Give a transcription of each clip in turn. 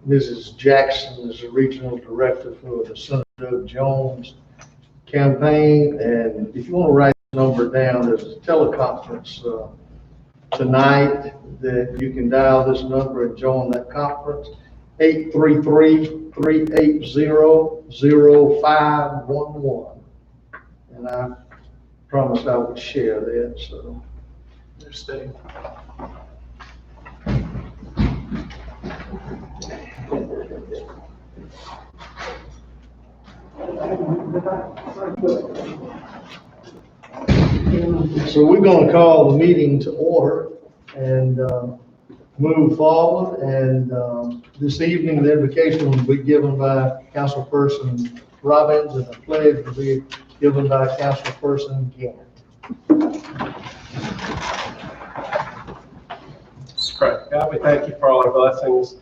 Mrs. Jackson is the regional director for the Senator Doug Jones campaign. And if you want to write the number down, there's a teleconference tonight that you can dial this number and join that conference. 833-380-0511. And I promised I would share that, so. Understood. So we're going to call the meeting to order and move forward. And this evening, the invocation will be given by Councilperson Robbins, and the pledge will be given by Councilperson Gant. Let's pray. God, we thank you for all our blessings.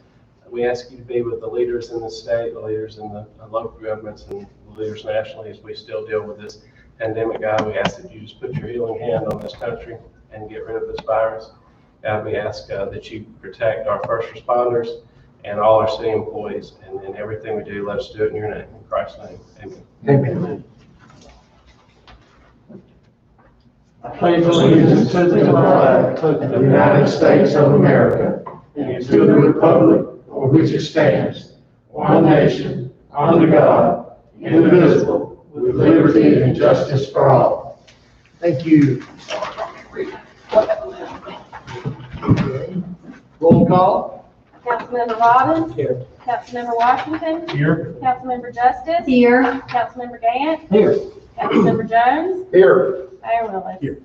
We ask you to be with the leaders in the state, the leaders in the local governments, and the leaders nationally as we still deal with this pandemic. God, we ask that you just put your healing hand on this country and get rid of this virus. God, we ask that you protect our first responders and all our city employees, and in everything we do, let us do it in your name. In Christ's name, amen. Amen. I pledge allegiance to the flag of the United States of America and to the republic for which it stands, one nation, under God, indivisible, with liberty and justice for all. Thank you. Roll call. Councilmember Robbins. Here. Councilmember Washington. Here. Councilmember Justice. Here. Councilmember Gant. Here. Councilmember Jones. Here. Mayor Willis. Here.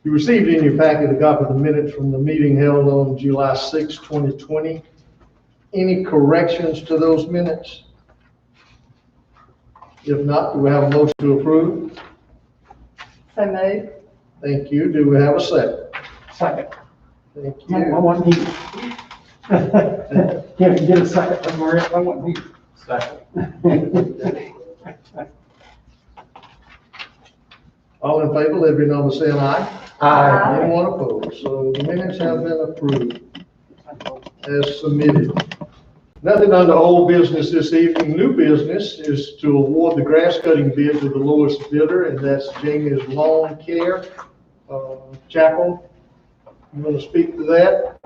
You received in your packet a copy of the minutes from the meeting held on July 6, 2020. Any corrections to those minutes? If not, do we have a motion to approve? So moved. Thank you. Do we have a second? Second. Thank I you. want you. Can you get a second from Maria? I want you. Second. All in favor, let it be known by saying aye. Aye. Anyone opposed? So the minutes have been approved as submitted. Nothing under old business this evening. New business is to award the grass cutting bid to the lowest bidder, and that's Jamie's Lawn Care. Chapel, you want to speak to that?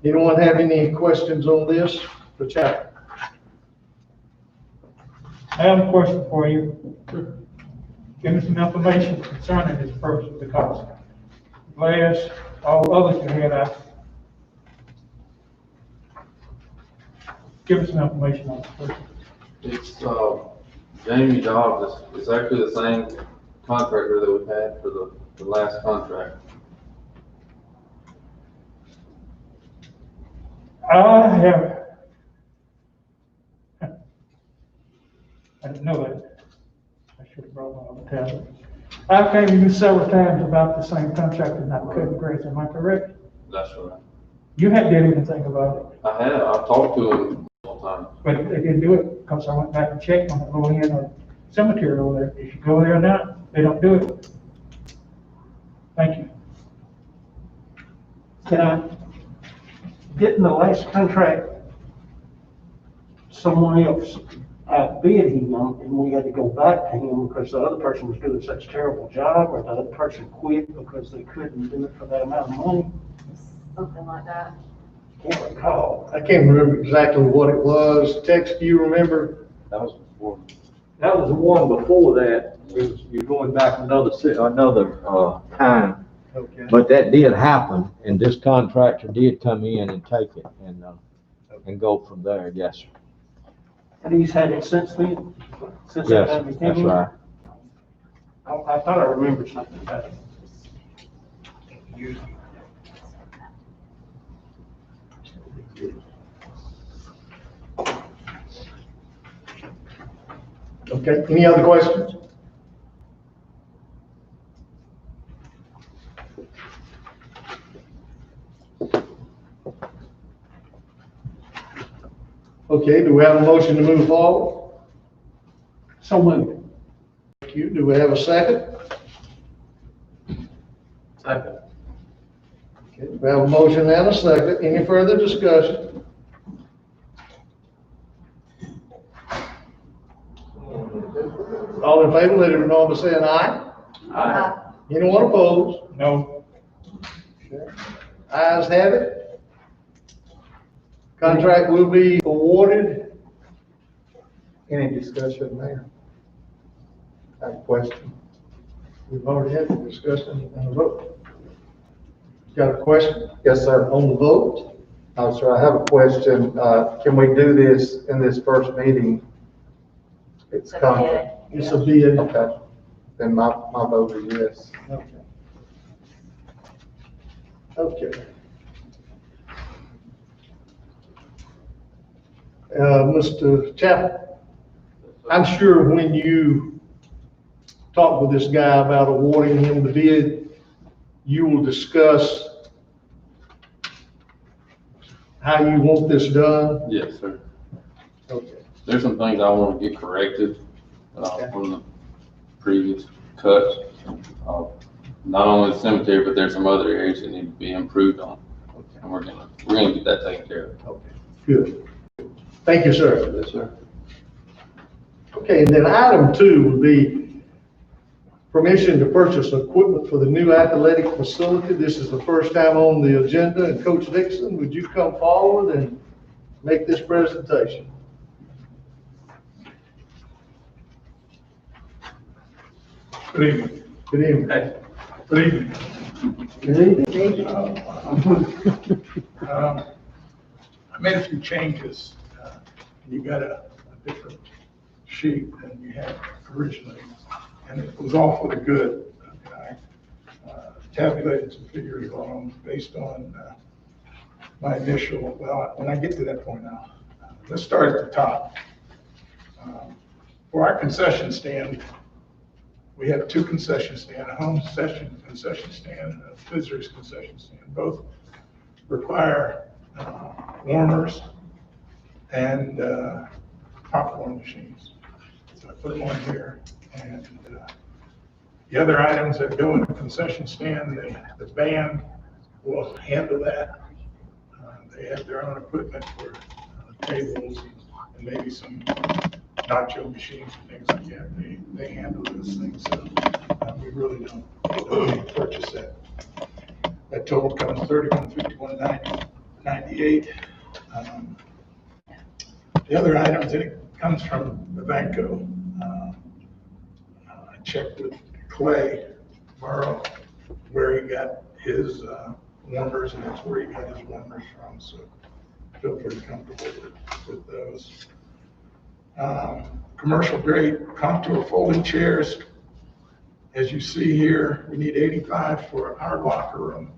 Anyone have any questions on this for Chapel? I have a question for you. Give me some information concerning this person, because last, all others you had, give us some information on this person. It's, Jamie Dobbs, it's actually the same contractor that we've had for the last contract. I didn't know that. I should have brought my other tablet. I've came to you several times about the same contractor not cutting grass, am I correct? That's right. You hadn't did anything about it, I have, I've talked to him all the time. but they didn't do it because I went back and checked on the low end of cemetery over there. If you go there now, they don't do it. Thank you. Can I get in the last contract? Someone else outbid him on, and we had to go back to him because the other person was doing such a terrible job, or the other person quit because they couldn't do it for that amount of money. Something like that. Can't recall. I can't remember exactly what it was. Tex, do you remember? That was before. That was the one before that. It was, you're going back another time. Okay. But that did happen, and this contractor did come in and take it and go from there, yes, sir. And he's had it since then? Since that Yes, time he came that's in? right. I thought I remembered something about it. Okay, any other questions? Okay, do we have a motion to move forward? So moved. Thank you. Do we have a second? Second. Okay, we have a motion and a second. Any further discussion? All in favor, let it be known by saying aye. Aye. Anyone opposed? No. Ayes have it. Contract will be awarded. Any discussion, Mayor? I have a question. We've already had the discussion and the vote. Got a question Yes, sir. on the vote? Sir, I have a question. Can we do this in this first meeting? It's So coming. bid. It's a bid. Okay. Then my vote is yes. Okay. Okay. Mr. Chapel, I'm sure when you talk with this guy about awarding him the bid, you will discuss how you want this done. Yes, sir. Okay. There's some things I want to get corrected, from the previous cuts. Not only the cemetery, but there's some other areas that need to be improved on. And we're gonna get that taken care of. Okay, good. Thank you, sir. Yes, sir. Okay, and then item 2 would be permission to purchase equipment for the new athletic facility. This is the first time on the agenda, and Coach Dixon, would you come forward and make this presentation? Good evening. Good evening. Good evening. Good evening. I made a few changes. You got a different sheet than you had originally, and it was all for the good. I tabulated some figures wrong based on my initial, well, when I get to that point now, let's start at the top. For our concession stand, we have 2 concession stands, a home concession stand and a visitor's concession stand. Both require warmers and popcorn machines. So I put them on here. And the other items that go in the concession stand, the band will handle that. They have their own equipment for tables and maybe some nacho machines and things like that. They handle those things. So we really don't need to purchase that. That total comes $31,51.98. The other items, it comes from the Banco. I checked with Clay Morrow where he got his warmers, and that's where he got his warmers from. So I feel pretty comfortable with those. Commercial grade contour folding chairs. As you see here, we need 85 for our locker room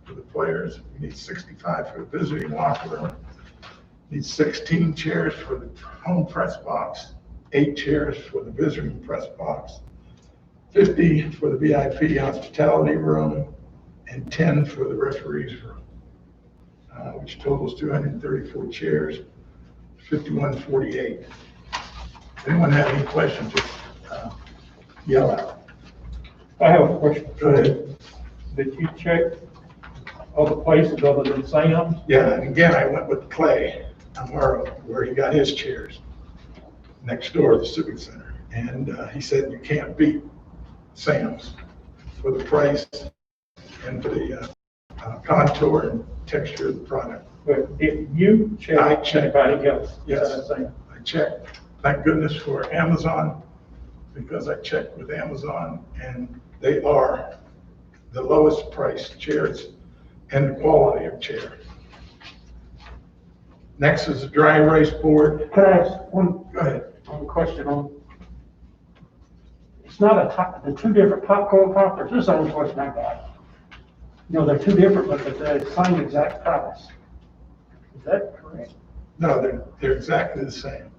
for the players. We need 65 for the visiting locker room. Need 16 chairs for the home press box, 8 chairs for the visiting press box, 50 for the VIP hospitality room, and 10 for the referees room, which totals 234 chairs, 5148. Anyone have any questions, just yell out. I have a question. Go ahead. Did you check other places other than Sam's? Yeah, and again, I went with Clay Amaro, where he got his chairs, next door to the Civic Center. And he said you can't beat Sam's for the price and for the contour and texture of the product. But if you check, I checked. anybody else? Yes. besides Sam? I checked, thank goodness for Amazon, because I checked with Amazon and they are the lowest priced chairs and the quality of chair. Next is the dry erase board. Could I ask one Go ahead. question on? It's not the 2 different popcorn poppers. This is the only question I got. You know, they're 2 different, but they're the same exact price. Is that correct? No, they're exactly the same.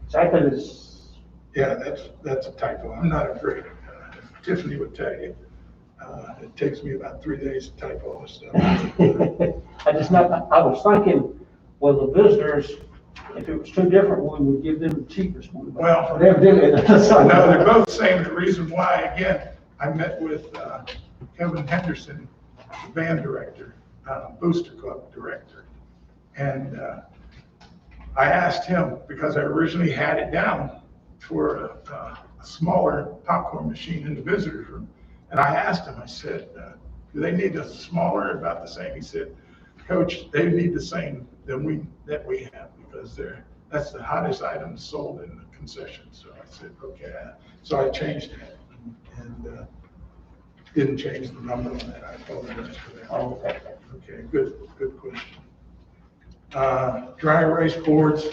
Exactly this. Yeah, that's a typo. I'm not afraid. Tiffany would tell you. It takes me about 3 days to type all this stuff. I was thinking, well, the visitors, if it was 2 different, we would give them the cheapest one. Well, But evidently, they're the same. No, they're both the same. The reason why, again, I met with Kevin Henderson, the band director, Booster Club director. And I asked him, because I originally had it down for a smaller popcorn machine in the visitor's room. And I asked him, I said, do they need a smaller, about the same? He said, Coach, they need the same that we have, because that's the hottest item sold in the concession. So I said, okay. So I changed that and didn't change the number on that. I apologize for that. Okay. Okay, good question. Dry erase boards,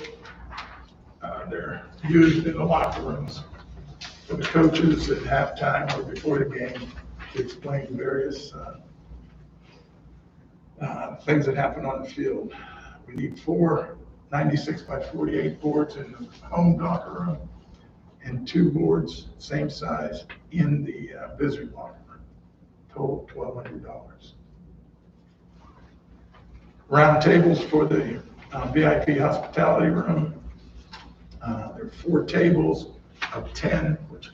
they're used in the locker rooms for the coaches at halftime or before the game to explain various things that happen on the field. We need 4 96 by 48 boards in the home locker room and 2 boards, same size, in the visitor locker room. Total $1,200. Round tables for the VIP hospitality room. There are 4 tables of 10, which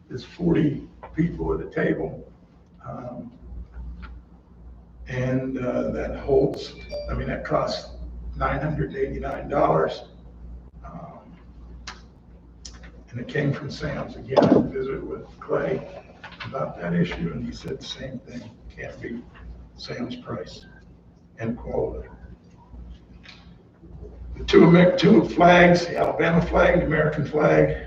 is 40 people at a table. That holds, that costs $989. And it came from Sam's. Again, I visited with Clay about that issue, and he said the same thing. Can't beat Sam's price and quality. The two flags, the Alabama flag, the American flag,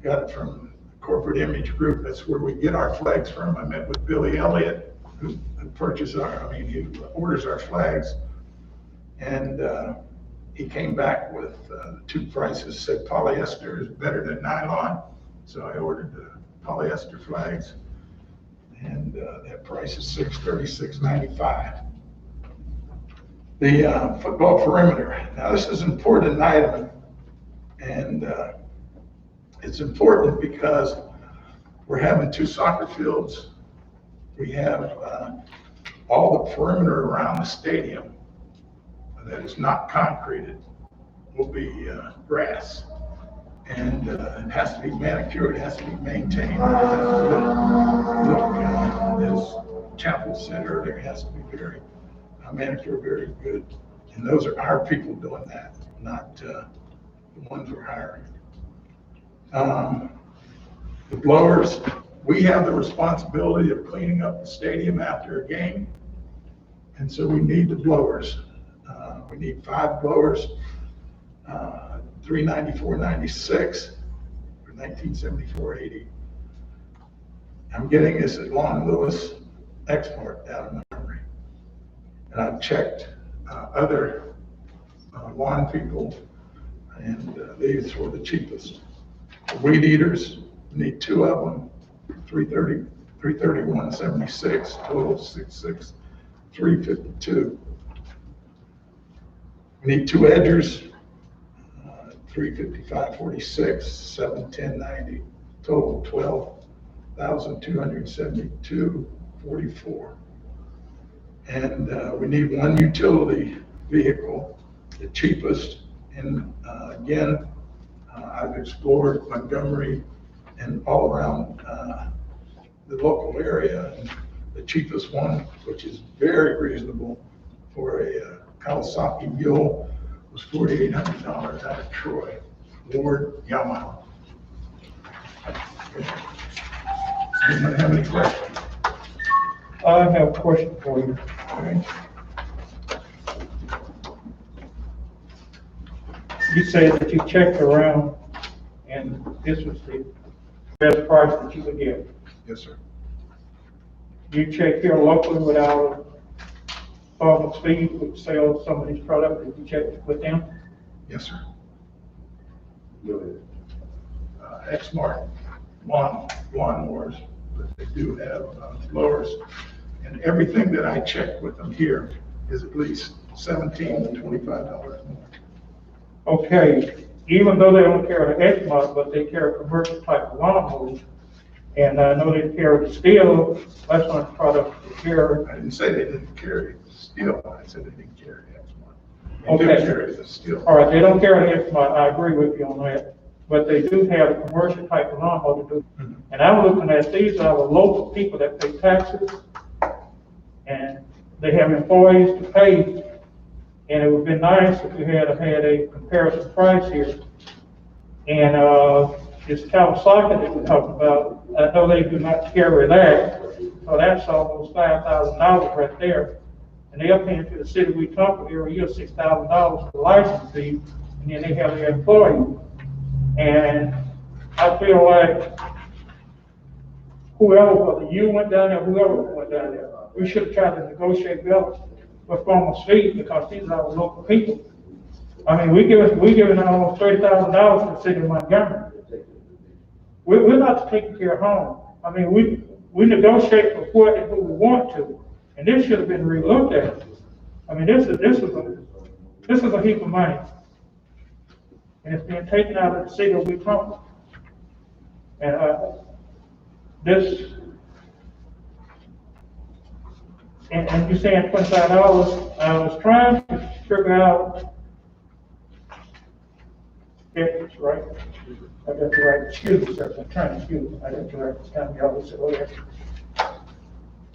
got it from Corporate Image Group. That's where we get our flags from. I met with Billy Elliott, who he orders our flags. And he came back with 2 prices, said polyester is better than nylon. So I ordered the polyester flags, and that price is $636.95. The football perimeter. Now this is an important item, and it's important because we're having 2 soccer fields. We have all the perimeter around the stadium that is not concreted will be grass. And it has to be manicured, it has to be maintained. It has to look, as Chapel said earlier, it has to be very manicured, very good. And those are our people doing that, not the ones we're hiring. The blowers, we have the responsibility of cleaning up the stadium after a game. And so we need the blowers. We need 5 blowers, $394.96 for 1974-80. I'm getting this at Long Lewis Export out of Montgomery. And I've checked other lawn people, and these were the cheapest. The weed eaters, we need 2 of them, $331.76, total $66,352. We need 2 edgers, $355.46, $710.90, total $12,272.44. And we need 1 utility vehicle, the cheapest. And again, I've explored Montgomery and all around the local area. And the cheapest one, which is very reasonable for a Kawasaki mule, was $4,800 out of Troy, Ward, Yamaha. Anyone have any questions? I have a question for you. Okay. You said that you checked around and this was the best price that you could get. Yes, sir. You check here locally with our Farm Speed, which sells some of these products. Did you check with them? Yes, sir. X-Mark lawnmowers, but they do have blowers. And everything that I check with them here is at least $17 to $25 more. Okay, even though they don't carry the X-Mark, but they carry commercial type of lawnmowers. And I know they carry the steel, that's one of the products they carry. I didn't say they didn't carry steel, I said they didn't carry X-Mark. They Okay. do carry the steel. All right, they don't carry the X-Mark, I agree with you on that. But they do have a commercial type of lawnmower to do. Mhm. And I'm looking at, these are the local people that pay taxes. And they have employees to pay. And it would be nice if you had a comparison price here. And, this Kawasaki that we're talking about, I know they do not carry that, so that's almost $5,000 right there. And they're paying to the city of Wetumpka every year $6,000 for the license fee, and then they have their employee. And I feel like whoever, whether you went down there, whoever went down there, we should have tried to negotiate better with Farmers Feed, because these are our local people. I mean, we giving almost $30,000 to the city of Montgomery. We're not taking care of home. I mean, we negotiate for what and who we want to, and this should have been relooked at. I mean, this is a heap of money, and it's being taken out of the city of Wetumpka. And and you're saying $25. I was trying to figure out if it's right. I got the right, excuse me, sir, I'm trying to excuse me. I got the right, it's kind of the opposite way.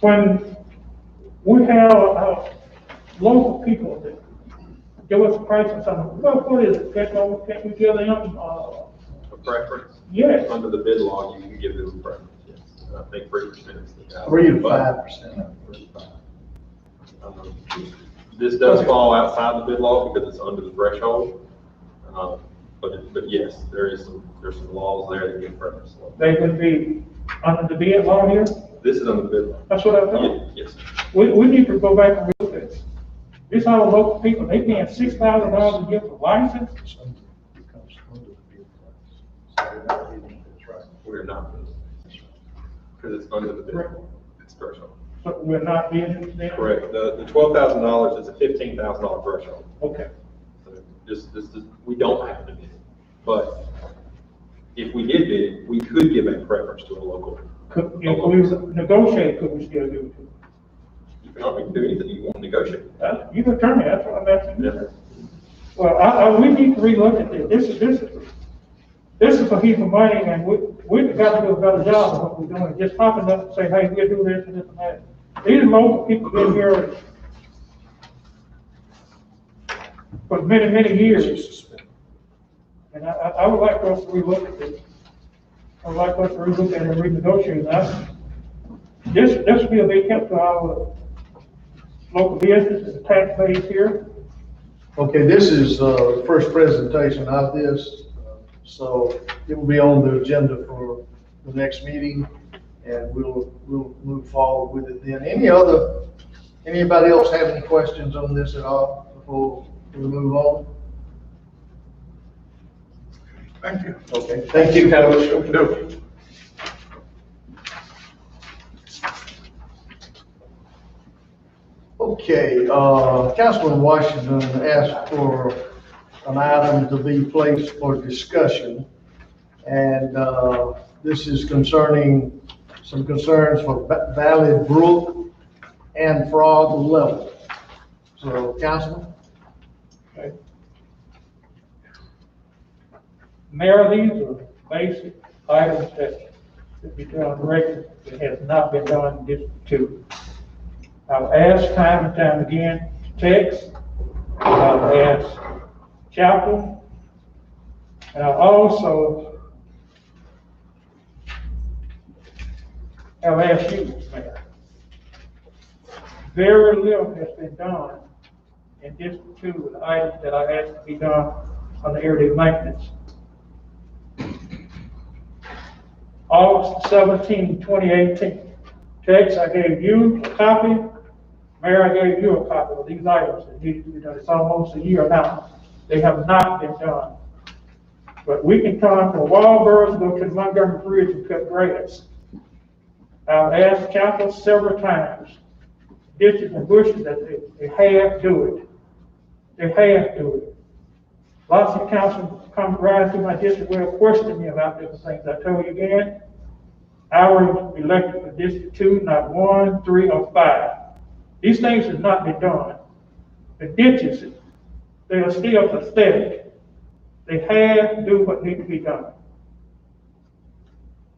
When we have local people that give us a price on something, what is it? Can't we give them, A preference? yes. Under the bid law, you can give them a preference, yes. I think 3% is the guide. 3 to 5%. This does fall outside the bid law because it's under the threshold. But yes, there's some laws there that give preference. They would be under the bid law here? This is under the bid law. That's what I thought. Yes. We need to go back and look at this. These are local people, they paying $6,000 a year for license? We're not. Because it's under the bid law. It's threshold. So we're not being there? Correct. The $12,000 is a $15,000 threshold. Okay. So this we don't have to bid it. But if we did bid it, we could give a preference to a local. If we negotiate, could we still do it? You can do anything you want to negotiate. You can tell me, that's what I'm asking. Yeah. Well, we need to relook at this. This is a heap of money, and we've got to do a better job of what we're doing. Just popping up and saying, hey, we'll do this and this and that. These local people been here for many, many years. And I would like for us to relook at this. I would like for us to relook at it and renegotiate that. This would be a big help to our local business and the tax base here. Okay, this is the first presentation of this, so it will be on the agenda for the next meeting, and we'll move forward with it then. Anybody else have any questions on this at all before we move on? Thank you. Okay, thank you, Coach. No. Okay, Councilman Washington asked for an item to be placed for discussion. And, this is concerning some concerns for Valley Brook and Frog Level. So, Councilman? Okay. Mayor, these are basic items that should be done regularly. It has not been done in District 2. I've asked time and time again to text. I've asked Chapel. And I also have asked you, Mayor. Very little has been done in District 2 with the items that I asked to be done on the area of maintenance. August 17, 2018. Text, I gave you a copy. Mayor, I gave you a copy of these items that need to be done. It's almost a year now. They have not been done. But we can come from Walburg, go to the Montgomery Bridge and cut grass. I've asked Chapel several times, ditches and bushes, that they have to do it. They have to do it. Lots of council come right through my district will question me about different things. I told you again, I was elected for District 2, not 1, 3, or 5. These things have not been done. The ditches, they are still pathetic. They have to do what needs to be done.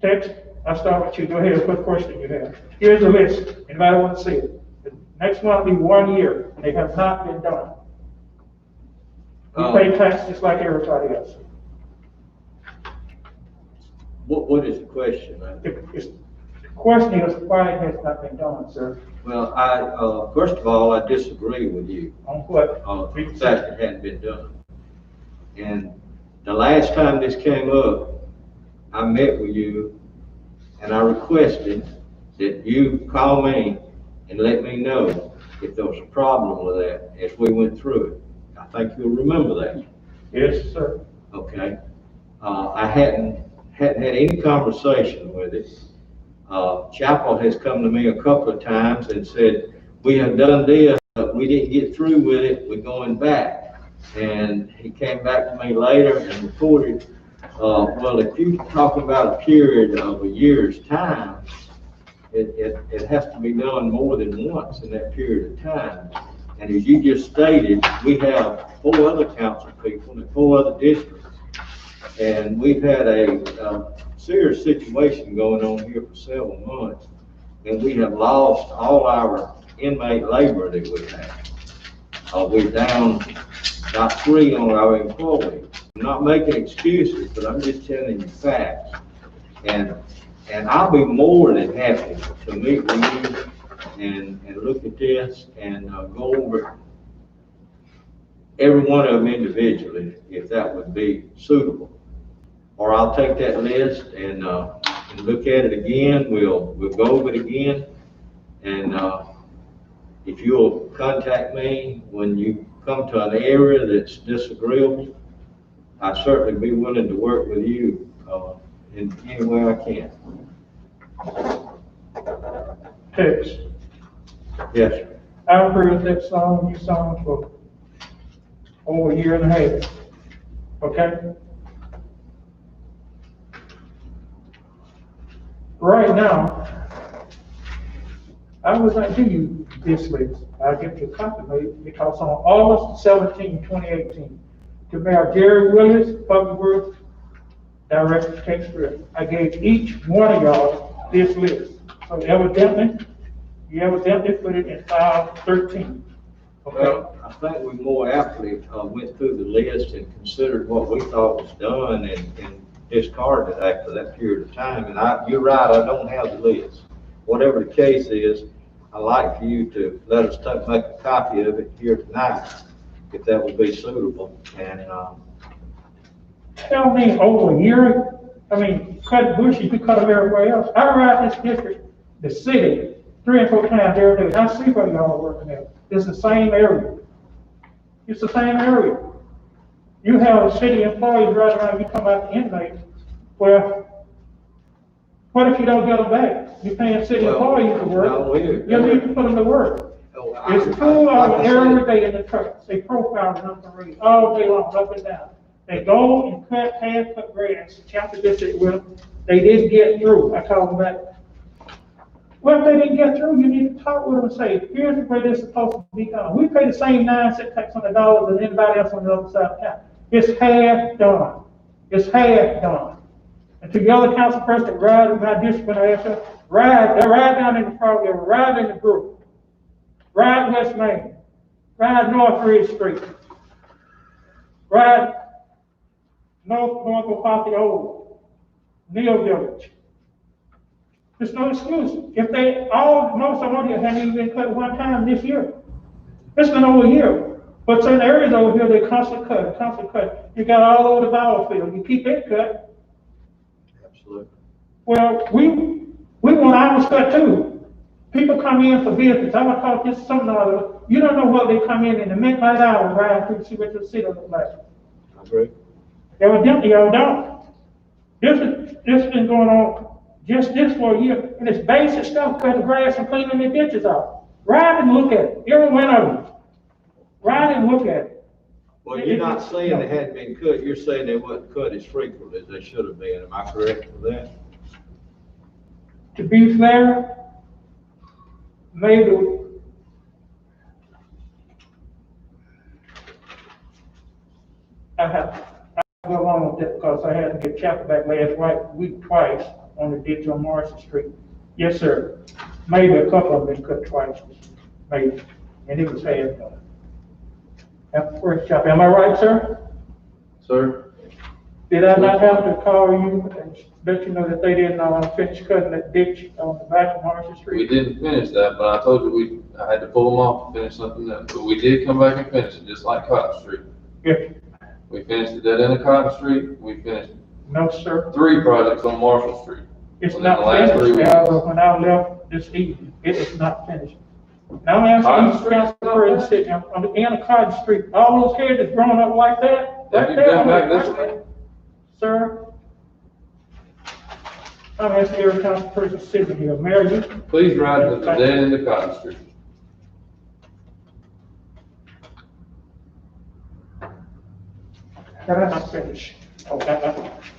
Text, I'll start with you. Go ahead, what question you have. Here's a list. Anybody want to see it? The next one will be 1 year. They have not been done. We pay tax just like everybody else. what is the question? The question is, why has not been done, sir? Well, first of all, I disagree with you On what? on the fact it hadn't been done. And the last time this came up, I met with you and I requested that you call me and let me know if there was a problem with that as we went through it. I think you'll remember that. Yes, sir. Okay. I hadn't had any conversation with it. Chapel has come to me a couple of times and said, we have done this, but we didn't get through with it, we're going back. And he came back to me later and reported, well, if you're talking about a period of a year's time, it has to be done more than once in that period of time. And as you just stated, we have 4 other council people in 4 other districts. And we've had a serious situation going on here for several months. And we have lost all our inmate labor that we have. We're down about 3 on our employees. I'm not making excuses, but I'm just telling you facts. And I'll be more than happy to meet with you and look at this and go over every one of them individually, if that would be suitable. Or I'll take that list and look at it again. We'll go over it again. And if you'll contact me when you come to an area that's disagreeable, I'd certainly be willing to work with you in any way I can. Tex, Yes, sir. I've heard that song, you sung for over a year and a half. Okay? Right now, I would not give you this list. I'll get you a copy made because on August 17, 2018, to Mayor Jerry Willis, Public Works Director Tex Griffin, I gave each one of y'all this list. So evidently, you evidently put it in file 13. Okay? Well, I think we more aptly went through the list and considered what we thought was done and discarded after that period of time. And you're right, I don't have the list. Whatever the case is, I'd like for you to let us make a copy of it here tonight, if that would be suitable. And Tell me over a year, I mean, cut bushes, you cut them everywhere else. I ride this district, the city, 3 and 4 times every day. I see where y'all are working at. It's the same area. It's the same area. You have city employees right around, you come out the inmates. Well, what if you don't get them back? You're paying city employees to work. No, You need to put them to work. It's full of every day in the trucks. They profile them for read all day long, up and down. They go and cut, half-cut grass, chapter district with them. They didn't get through. I told them that. Well, if they didn't get through, you need to talk with them and say, here's the way this is supposed to be done. We pay the same 9 cent tax on the dollar as anybody else on the other side of town. It's half done. It's half done. And to the other council person that ride in my district, when I ask them, they ride down in the program, ride in the group, ride West Main, ride North Ridge Street, ride North Opatio, Neil Village. There's no excuse. If most of them here hadn't even been cut one time this year. It's been over a year. But certain areas over here, they constantly cut. You got all over the ball field. You keep it cut. absolutely. Well, we want ours cut too. People come in for business. I'm gonna talk this something or other. You don't know what they come in the midnight hour, right through to see what the city looks like. I agree. Evidently, y'all don't. This has been going on just this for a year, and it's basic stuff, cutting grass and cleaning the ditches out. Ride and look at it. Every one of them. Ride and look at it. Well, you're not saying they hadn't been cut, you're saying they wasn't cut as frequently as they should have been. Am I correct with that? To be fair, maybe I have to go along with that because I had to get Chapel back last week twice on the ditch on Morrison Street. Yes, sir. Maybe a couple of them been cut twice, maybe, and it was half done. That's the first chapel. Am I right, sir? Sir, Did I not have to call you and let you know that they didn't, finish cutting that ditch on the back of Marshall We Street? didn't finish that, but I told you I had to pull them off to finish something else. But we did come back and finish it, just like Cotton Street. Yeah. We finished the dead end of Cotton Street. We finished No, sir. 3 projects on Marshall Street. It's Within not the last 3 finished, weeks. however, when I left this evening, it is not finished. Now I'm asking you, Council President, sitting on the end of Cotton Street, all those heads that's growing up like that, Have right you there. been back right this there. way? Sir, I'm asking every council person sitting here, Mayor, you. Please ride to the dead end of Cotton Street. I'm finished. Okay,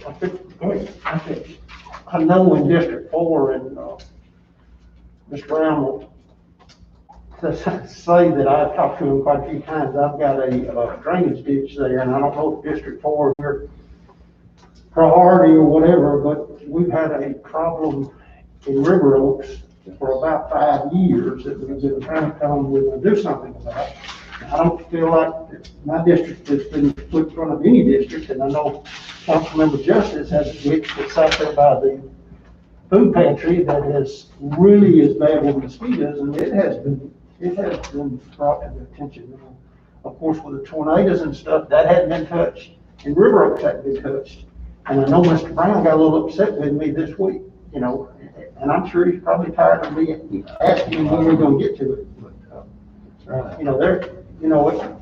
I'm finished. Wait, I'm finished. I know in District 4, and, Ms. Brown will say that I've talked to him quite a few times. I've got a drainage ditch there, and I don't know if District 4 is their priority or whatever, but we've had a problem in River Oaks for about 5 years that we've been trying to tell them we're gonna do something about. I don't feel like my district has been put in front of any district, and I know Councilmember Justice has a ditch that's out there by the food pantry that is really as bad with mosquitoes, and it has been brought to the attention. Of course, with the tornadoes and stuff, that hadn't been touched, and River Oaks hadn't been touched. And I know Mr. Brown got a little upset with me this week, and I'm sure he's probably tired of me asking him when we're gonna get to it. But,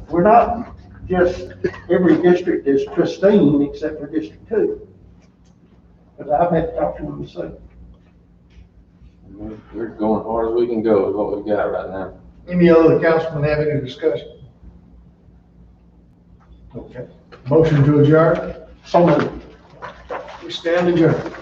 we're not just, every district is pristine except for District 2. Because I've had to talk to him myself. We're going hard as we can go with what we've got right now. Any other councilman have any discussion? Okay. Motion to adjourn? So moved. We stand adjourned.